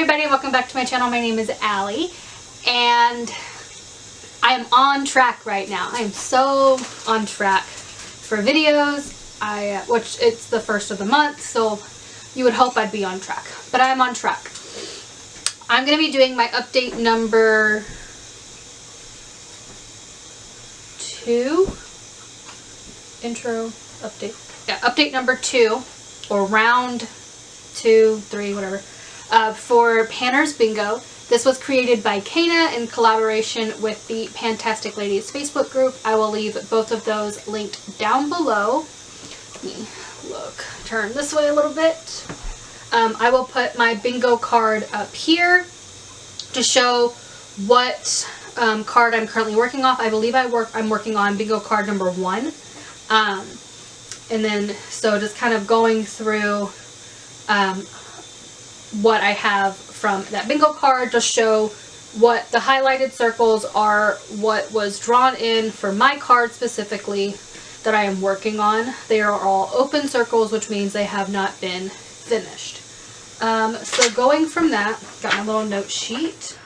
everybody, and welcome back to my channel. My name is Allie, and I am on track right now. I am so on track for videos. Which it's the first of the month, so you would hope I'd be on track, but I'm on track. I'm going to be doing my update number 2. Intro, update. Yeah, update number 2, or round 2, 3, whatever, for Panner's Bingo. This was created by Kana in collaboration with the Fantastic Ladies Facebook group. I will leave both of those linked down below. Let me look, turn this way a little bit. I will put my bingo card up here to show what card I'm currently working off. I believe I'm working on bingo card number 1. And then, so just kind of going through what I have from that bingo card to show what the highlighted circles are, what was drawn in for my card specifically that I am working on. They are all open circles, which means they have not been finished. So going from that, got my little note sheet.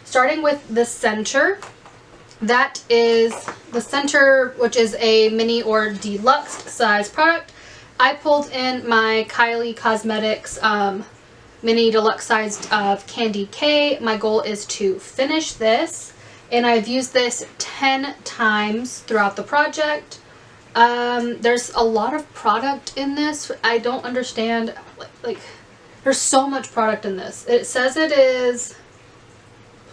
Starting with the center. That is the center, which is a mini or deluxe size product. I pulled in my Kylie Cosmetics mini deluxe size of Candy K. My goal is to finish this, and I've used this 10 times throughout the project. There's a lot of product in this. I don't understand, like there's so much product in this. It says it is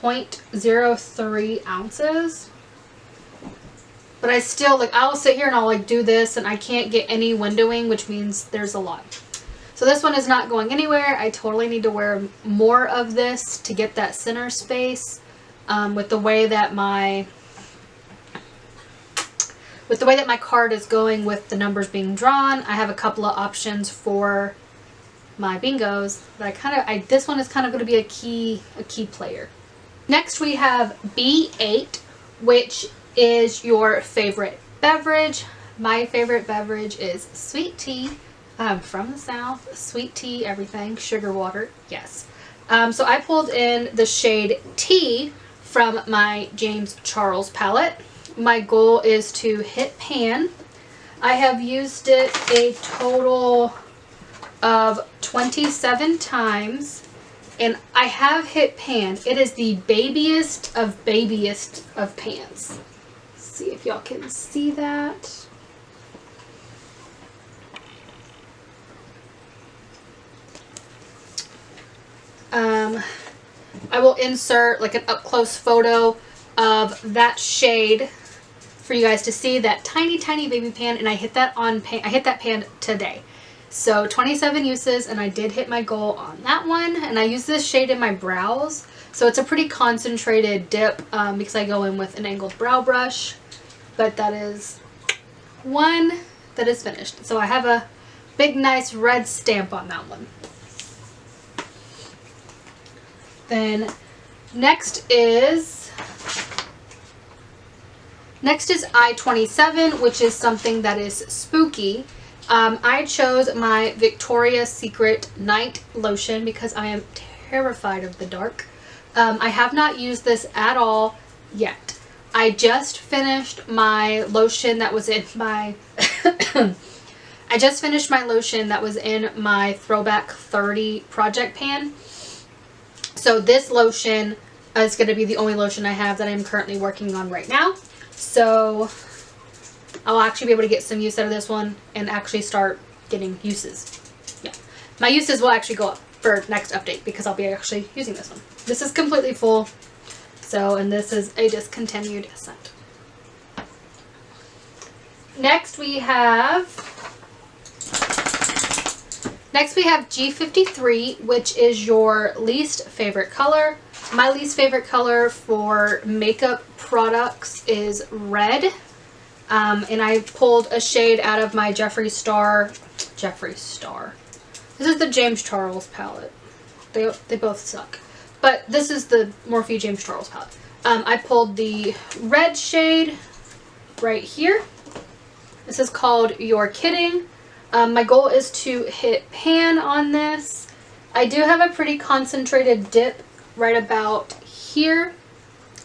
0.03 ounces, but I still, like, I'll sit here and I'll do this and I can't get any windowing, which means there's a lot. So this one is not going anywhere. I totally need to wear more of this to get that center space. With the way that my card is going with the numbers being drawn, I have a couple of options for my bingos, but this one is kind of going to be a key player. Next we have B8, which is your favorite beverage. My favorite beverage is sweet tea. I'm from the South. Sweet tea, everything. Sugar water, yes. So I pulled in the shade Tea from my James Charles palette. My goal is to hit pan. I have used it a total of 27 times, and I have hit pan. It is the babiest of pans. Let's see if y'all can see that. I will insert like an up-close photo of that shade for you guys to see, that tiny baby pan, and I hit that pan today. So 27 uses, and I did hit my goal on that one. And I use this shade in my brows, so it's a pretty concentrated dip because I go in with an angled brow brush. But that is one that is finished. So I have a big nice red stamp on that one. Then next is I-27, which is something that is spooky. I chose my Victoria's Secret Night Lotion because I am terrified of the dark. I have not used this at all yet. I just finished my lotion that was in my Throwback 30 project pan. So this lotion is going to be the only lotion I have that I'm currently working on right now. So I'll actually be able to get some use out of this one and actually start getting uses. Yeah, my uses will actually go up for next update because I'll be actually using this one. This is completely full. So, and this is a discontinued scent. Next we have G53, which is your least favorite color. My least favorite color for makeup products is red. And I pulled a shade out of my Jeffree Star. This is the James Charles palette. They both suck. But this is the Morphe James Charles palette. I pulled the red shade right here. This is called You're Kidding. My goal is to hit pan on this, I do have a pretty concentrated dip right about here.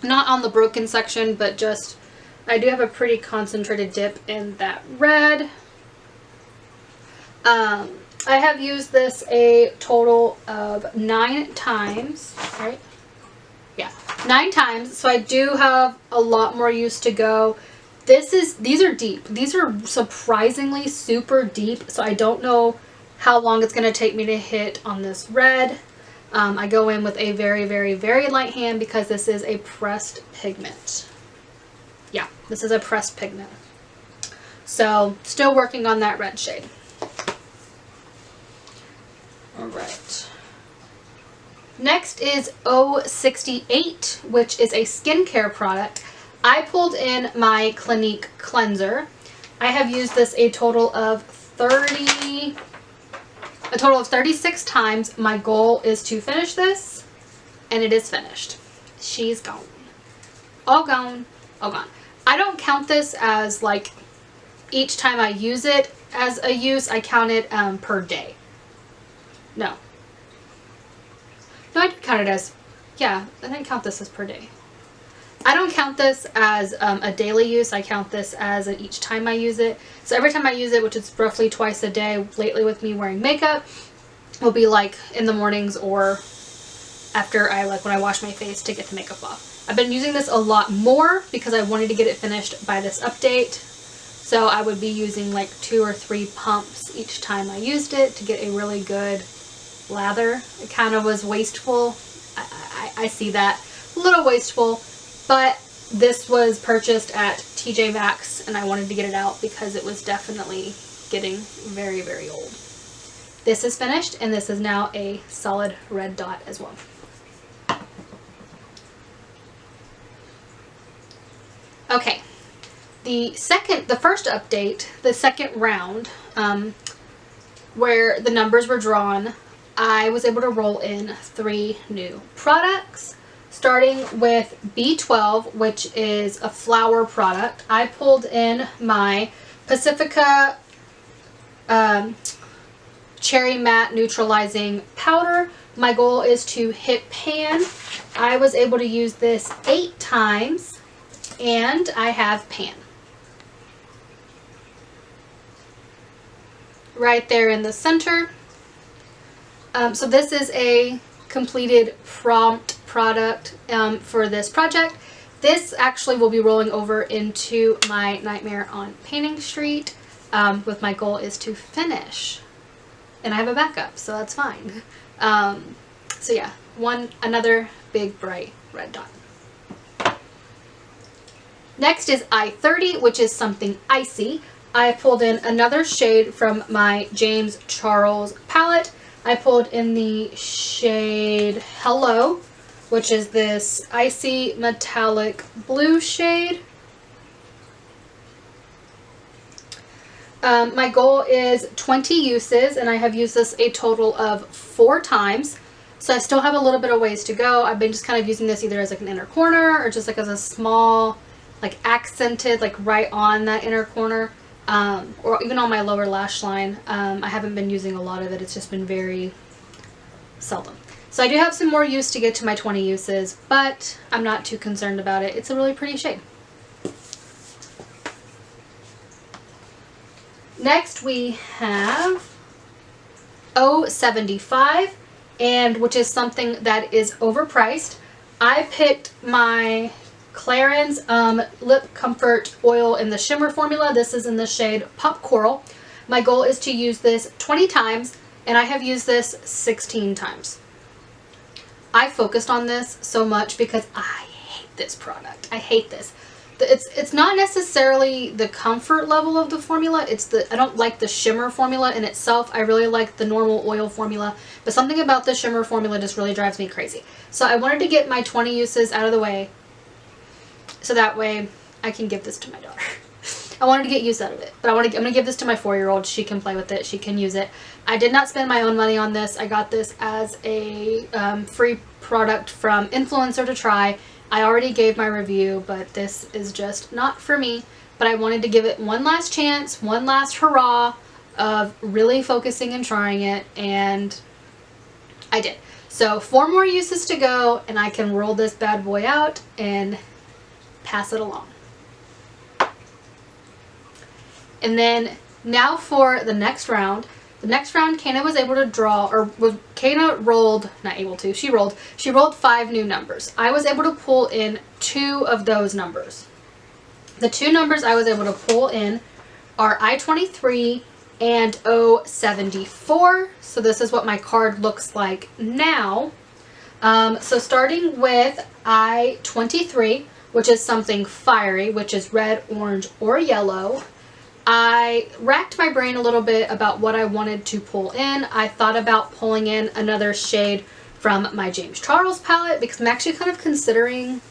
Not on the broken section, but just, I do have a pretty concentrated dip in that red. I have used this a total of 9 times, right? Yeah, 9 times. So I do have a lot more use to go. These are deep. These are surprisingly super deep. So I don't know how long it's going to take me to hit on this red. I go in with a very, very, very light hand because this is a pressed pigment. Yeah, this is a pressed pigment. So still working on that red shade. All right. Next is 068, which is a skincare product. I pulled in my Clinique cleanser. I have used this a total of 36 times. My goal is to finish this, and it is finished. She's gone. All gone. All gone. I don't count this as like each time I use it as a use. I count it per day. No, I did count it as, yeah, I didn't count this as per day. I don't count this as a daily use. I count this as each time I use it. So every time I use it, which is roughly twice a day, lately with me wearing makeup, will be like in the mornings or after when I wash my face to get the makeup off. I've been using this a lot more because I wanted to get it finished by this update. So I would be using like 2 or 3 pumps each time I used it to get a really good lather. It kind of was wasteful. I see that. A little wasteful, but this was purchased at TJ Maxx and I wanted to get it out because it was definitely getting very, very old. This is finished and this is now a solid red dot as well. Okay, the first update, the second round, where the numbers were drawn, I was able to roll in 3 new products, starting with B12, which is a flower product. I pulled in my Pacifica Cherry Matte Neutralizing Powder. My goal is to hit pan. I was able to use this 8 times, and I have pan. Right there in the center. So this is a completed prompt product for this project. This actually will be rolling over into my Nightmare on Painting Street, with my goal is to finish. And I have a backup, so that's fine. So yeah, another big bright red dot. Next is I-30, which is something icy. I pulled in another shade from my James Charles palette. I pulled in the shade Hello, which is this icy metallic blue shade. My goal is 20 uses, and I have used this a total of 4 times. So I still have a little bit of ways to go. I've been just kind of using this either as like an inner corner or just like as a small, like accented, like right on that inner corner. Or even on my lower lash line. I haven't been using a lot of it. It's just been very seldom. So I do have some more use to get to my 20 uses, but I'm not too concerned about it. It's a really pretty shade. Next we have 075, and which is something that is overpriced. I picked my Clarins Lip Comfort Oil in the Shimmer formula. This is in the shade Pop Coral. My goal is to use this 20 times, and I have used this 16 times. I focused on this so much because I hate this product. I hate this. It's not necessarily the comfort level of the formula. I don't like the shimmer formula in itself. I really like the normal oil formula, but something about the shimmer formula just really drives me crazy. So I wanted to get my 20 uses out of the way, so that way I can give this to my daughter. I wanted to get use out of it, but I'm going to give this to my 4-year-old. She can play with it. She can use it. I did not spend my own money on this. I got this as a free product from Influencer to try. I already gave my review, but this is just not for me. But I wanted to give it one last chance, one last hurrah of really focusing and trying it. And I did. So 4 more uses to go, and I can roll this bad boy out and pass it along. And then now for the next round. The next round, Kana was able to draw, or Kana rolled, not able to, she rolled 5 new numbers. I was able to pull in 2 of those numbers. The 2 numbers I was able to pull in are I-23 and O-74. So this is what my card looks like now. So starting with I-23, which is something fiery, which is red, orange, or yellow. I racked my brain a little bit about what I wanted to pull in. I thought about pulling in another shade from my James Charles palette because I'm actually kind of considering,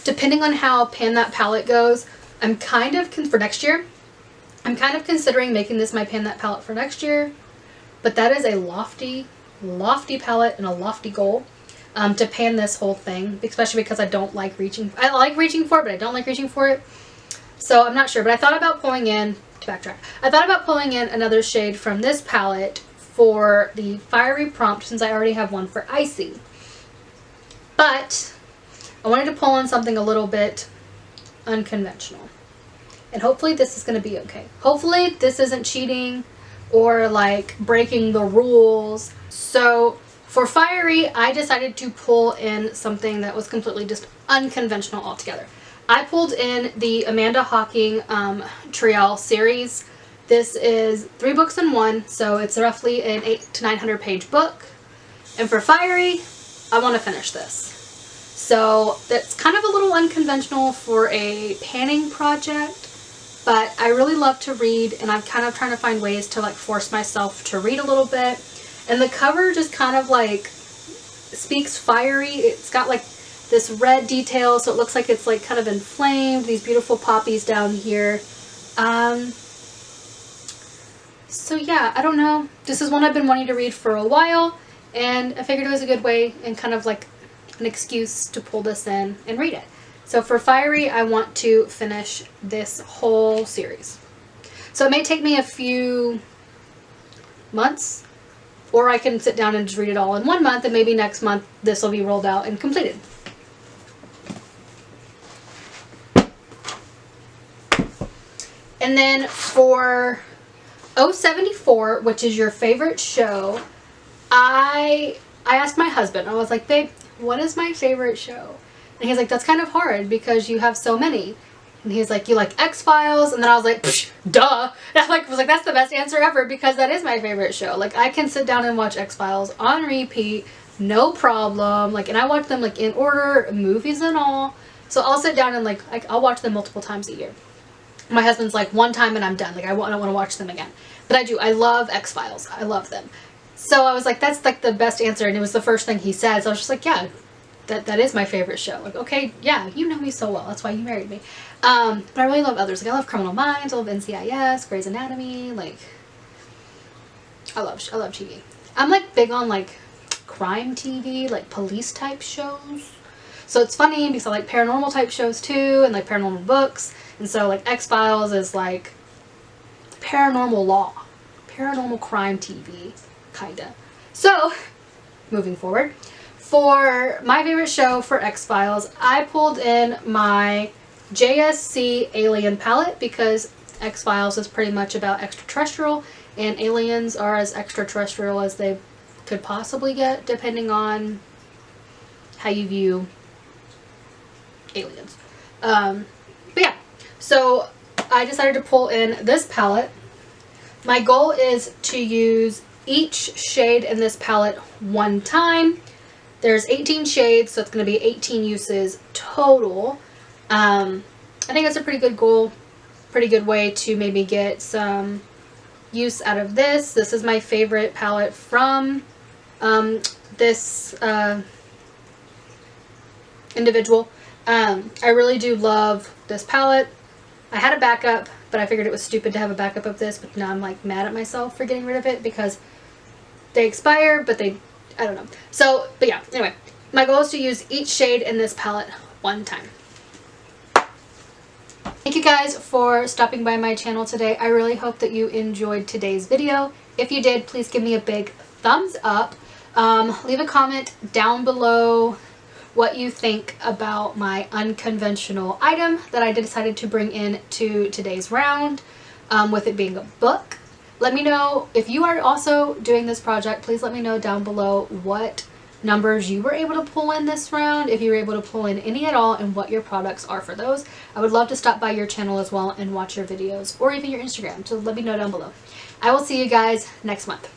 depending on how pan that palette goes, I'm kind of, for next year, I'm kind of considering making this my pan that palette for next year. But that is a lofty, lofty palette and a lofty goal to pan this whole thing, especially because I don't like reaching. I like reaching for it, but I don't like reaching for it. So I'm not sure, but I thought about pulling in, to backtrack, I thought about pulling in another shade from this palette for the fiery prompt since I already have one for icy. But I wanted to pull in something a little bit unconventional. And hopefully this is going to be okay. Hopefully this isn't cheating or like breaking the rules. So for fiery, I decided to pull in something that was completely just unconventional altogether. I pulled in the Amanda Hocking Trial series. This is 3 books in 1, so it's roughly an 800 to 900 page book. And for fiery, I want to finish this. So that's kind of a little unconventional for a panning project, but I really love to read, and I'm kind of trying to find ways to like force myself to read a little bit. And the cover just kind of like speaks fiery. It's got like this red detail, so it looks like it's like kind of inflamed. These beautiful poppies down here. So yeah, I don't know. This is one I've been wanting to read for a while, and I figured it was a good way and kind of like an excuse to pull this in and read it. So for fiery, I want to finish this whole series. So it may take me a few months, or I can sit down and just read it all in 1 month, and maybe next month this will be rolled out and completed. And then for O-74, which is your favorite show, I asked my husband, I was like, babe, what is my favorite show? And he's like, that's kind of hard because you have so many. And he's like, you like X-Files? And then I was like, duh. And I was like, that's the best answer ever because that is my favorite show. Like, I can sit down and watch X-Files on repeat, no problem. Like, and I watch them like in order, movies and all. So I'll sit down and like I'll watch them multiple times a year. My husband's like, 1 time and I'm done. Like, I don't want to watch them again. But I do. I love X-Files. I love them. So I was like, that's like the best answer. And it was the first thing he said. So I was just like, yeah, that is my favorite show. Like, okay, yeah, you know me so well. That's why you married me. But I really love others. Like, I love Criminal Minds. I love NCIS, Grey's Anatomy. Like, I love TV. I'm like big on like crime TV, like police type shows. So it's funny because I like paranormal type shows too, and like paranormal books. And so like X-Files is like paranormal law, paranormal crime TV, kinda. So, moving forward, for my favorite show for X-Files, I pulled in my JSC Alien palette because X-Files is pretty much about extraterrestrial, and aliens are as extraterrestrial as they could possibly get, depending on how you view aliens. But yeah, so I decided to pull in this palette. My goal is to use each shade in this palette 1 time. There's 18 shades, so it's going to be 18 uses total. I think that's a pretty good goal, pretty good way to maybe get some use out of this. This is my favorite palette from this individual. I really do love this palette. I had a backup, but I figured it was stupid to have a backup of this, but now I'm like mad at myself for getting rid of it because they expire, but I don't know. So, but yeah, anyway, my goal is to use each shade in this palette 1 time. Thank you guys for stopping by my channel today. I really hope that you enjoyed today's video. If you did, please give me a big thumbs up. Leave a comment down below what you think about my unconventional item that I decided to bring in to today's round, with it being a book. Let me know if you are also doing this project. Please let me know down below what numbers you were able to pull in this round, if you were able to pull in any at all, and what your products are for those. I would love to stop by your channel as well and watch your videos, or even your Instagram, so let me know down below. I will see you guys next month.